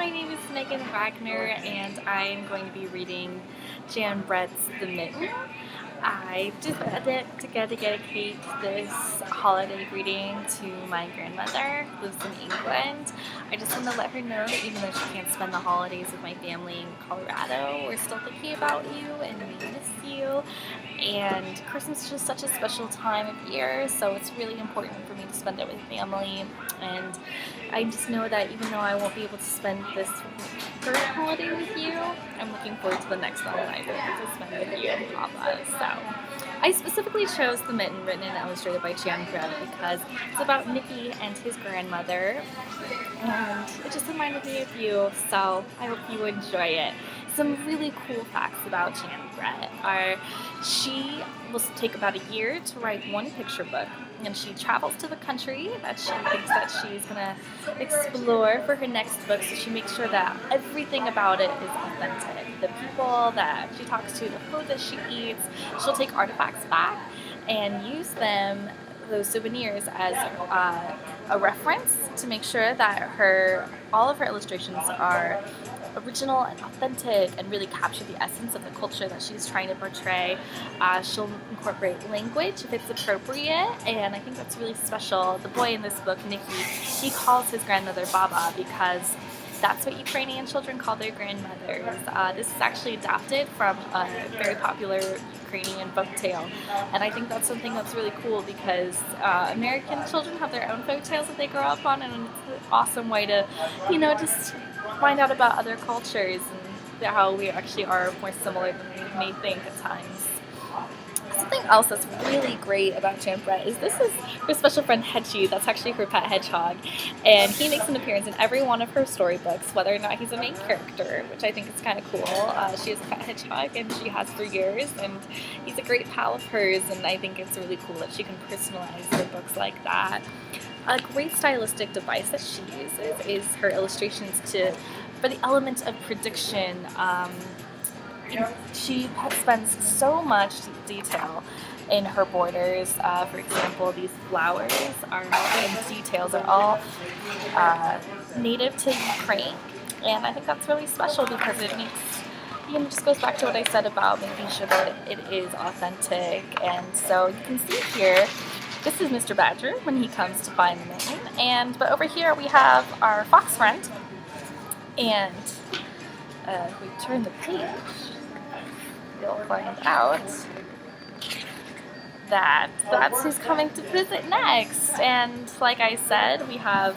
my name is Meghan Wagner, and I am going to be reading Jan Brett's The Mitten. I decided to dedicate this holiday reading to my grandmother, who lives in England. I just want to let her know that even though she can't spend the holidays with my family in Colorado, we're still thinking about you and we miss you. And Christmas is just such a special time of year, so it's really important for me to spend it with family. And I just know that even though I won't be able to spend this current holiday with you, I'm looking forward to the next one that I'll be able to spend with you and Papa. So I specifically chose The Mitten, written and illustrated by Jan Brett, because it's about Nicky and his grandmother, and it just reminded me of you, so I hope you enjoy it. Some really cool facts about Jan Brett are she will take about a year to write one picture book, and she travels to the country that she thinks that she's going to explore for her next book, so she makes sure that everything about it is authentic. The people that she talks to, the food that she eats, she'll take artifacts back and use them, those souvenirs, as a reference to make sure that all of her illustrations are original and authentic and really capture the essence of the culture that she's trying to portray. She'll incorporate language if it's appropriate, and I think that's really special. The boy in this book, Nicky, he calls his grandmother Baba because that's what Ukrainian children call their grandmothers. This is actually adapted from a very popular Ukrainian folk tale, and I think that's something that's really cool because American children have their own folk tales that they grow up on, and it's an awesome way to, just find out about other cultures and how we actually are more similar than we may think at times. Something else that's really great about Jan Brett is this is her special friend Hedgie. That's actually her pet hedgehog, and he makes an appearance in every one of her storybooks, whether or not he's a main character, which I think is kind of cool. She has a pet hedgehog, and she has for years, and he's a great pal of hers, and I think it's really cool that she can personalize her books like that. A great stylistic device that she uses is her illustrations for the element of prediction. She spends so much detail in her borders. For example, these flowers and details are all native to Ukraine, and I think that's really special because it makes, just goes back to what I said about making sure that it is authentic. And so you can see here, this is Mr. Badger when he comes to find the mitten, but over here we have our fox friend, and if we turn the page, you'll find out that that's who's coming to visit next. And like I said, we have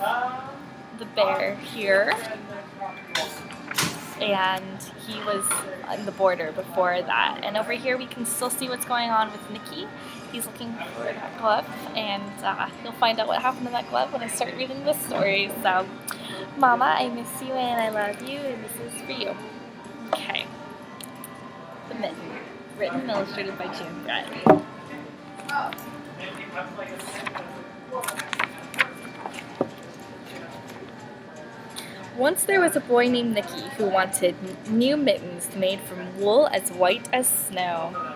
the bear here, and he was on the border before that. And over here we can still see what's going on with Nicky. He's looking for that glove, and you'll find out what happened to that glove when I start reading this story. So, Mama, I miss you and I love you, and this is for you. Okay. The Mitten, written and illustrated by Jan Brett. Once there was a boy named Nicky who wanted new mittens made from wool as white as snow.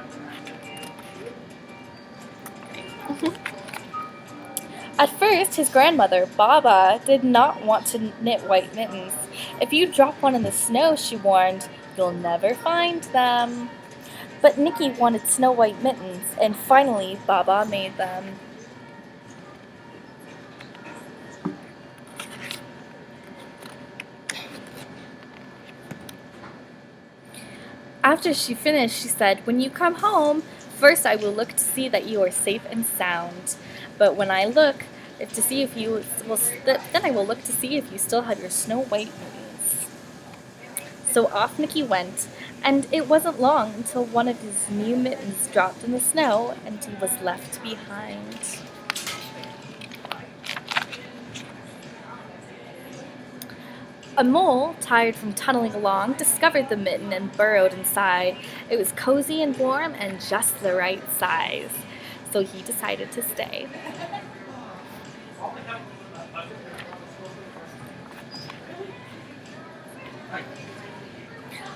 At first, his grandmother, Baba, did not want to knit white mittens. If you drop one in the snow, she warned, you'll never find them. But Nicky wanted snow white mittens, and finally Baba made them. After she finished, she said, when you come home, first I will look to see that you are safe and sound. But when I look to see if you then I will look to see if you still have your snow white mittens. So off Nicky went, and it wasn't long until one of his new mittens dropped in the snow, and he was left behind. A mole, tired from tunneling along, discovered the mitten and burrowed inside. It was cozy and warm and just the right size, so he decided to stay.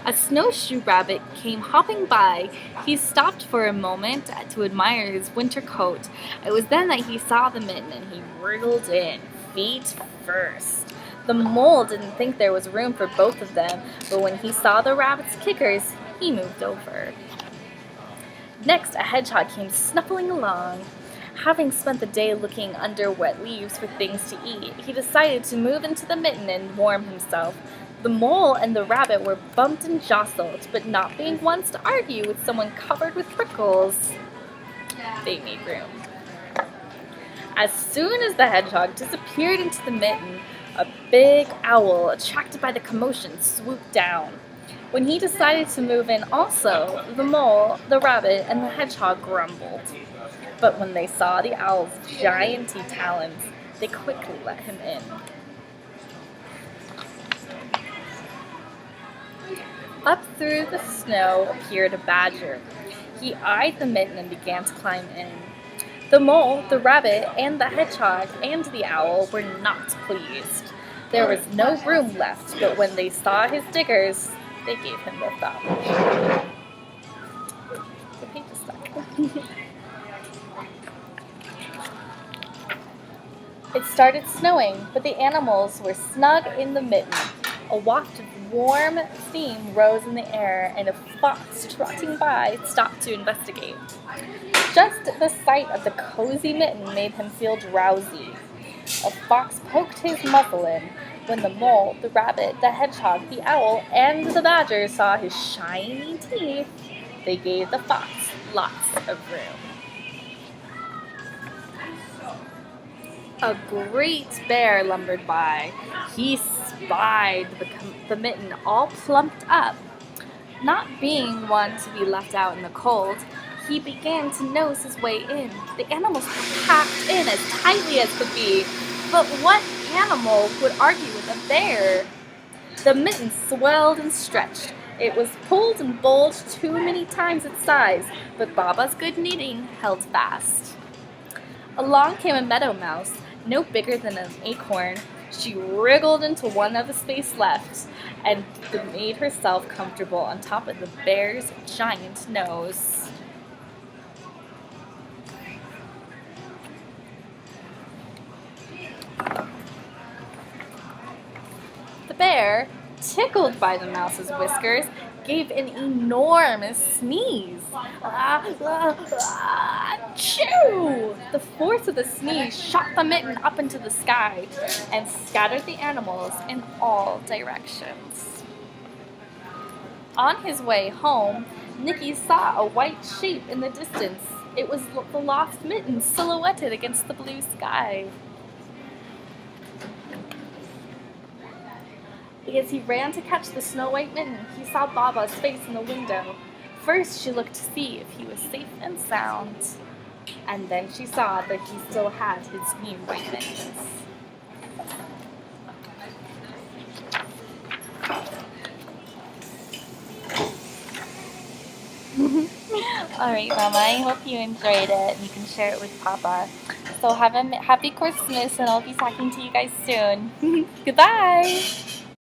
A snowshoe rabbit came hopping by. He stopped for a moment to admire his winter coat. It was then that he saw the mitten, and he wriggled in, feet first. The mole didn't think there was room for both of them, but when he saw the rabbit's kickers, he moved over. Next, a hedgehog came snuffling along. Having spent the day looking under wet leaves for things to eat, he decided to move into the mitten and warm himself. The mole and the rabbit were bumped and jostled, but not being ones to argue with someone covered with prickles, they made room. As soon as the hedgehog disappeared into the mitten, a big owl, attracted by the commotion, swooped down. When he decided to move in also, the mole, the rabbit, and the hedgehog grumbled. But when they saw the owl's gianty talons, they quickly let him in. Up through the snow appeared a badger. He eyed the mitten and began to climb in. The mole, the rabbit, and the hedgehog, and the owl were not pleased. There was no room left, but when they saw his diggers, they gave him the thumb. The page is stuck. It started snowing, but the animals were snug in the mitten. A waft of warm steam rose in the air, and a fox trotting by stopped to investigate. Just the sight of the cozy mitten made him feel drowsy. A fox poked his muzzle in. When the mole, the rabbit, the hedgehog, the owl, and the badger saw his shiny teeth, they gave the fox lots of room. A great bear lumbered by. He spied the mitten all plumped up. Not being one to be left out in the cold, he began to nose his way in. The animals were packed in as tightly as could be. But what animal would argue with a bear? The mitten swelled and stretched. It was pulled and bulged too many times its size, but Baba's good knitting held fast. Along came a meadow mouse, no bigger than an acorn. She wriggled into one of the space left and made herself comfortable on top of the bear's giant nose. The bear, tickled by the mouse's whiskers, gave an enormous sneeze. Achoo! The force of the sneeze shot the mitten up into the sky and scattered the animals in all directions. On his way home, Nicky saw a white shape in the distance. It was the lost mitten silhouetted against the blue sky. As he ran to catch the snow-white mitten, he saw Baba's face in the window. First, she looked to see if he was safe and sound, and then she saw that he still had his new white mittens. Alright, Mama, I hope you enjoyed it and you can share it with Papa. So have a happy Christmas, and I'll be talking to you guys soon. Goodbye!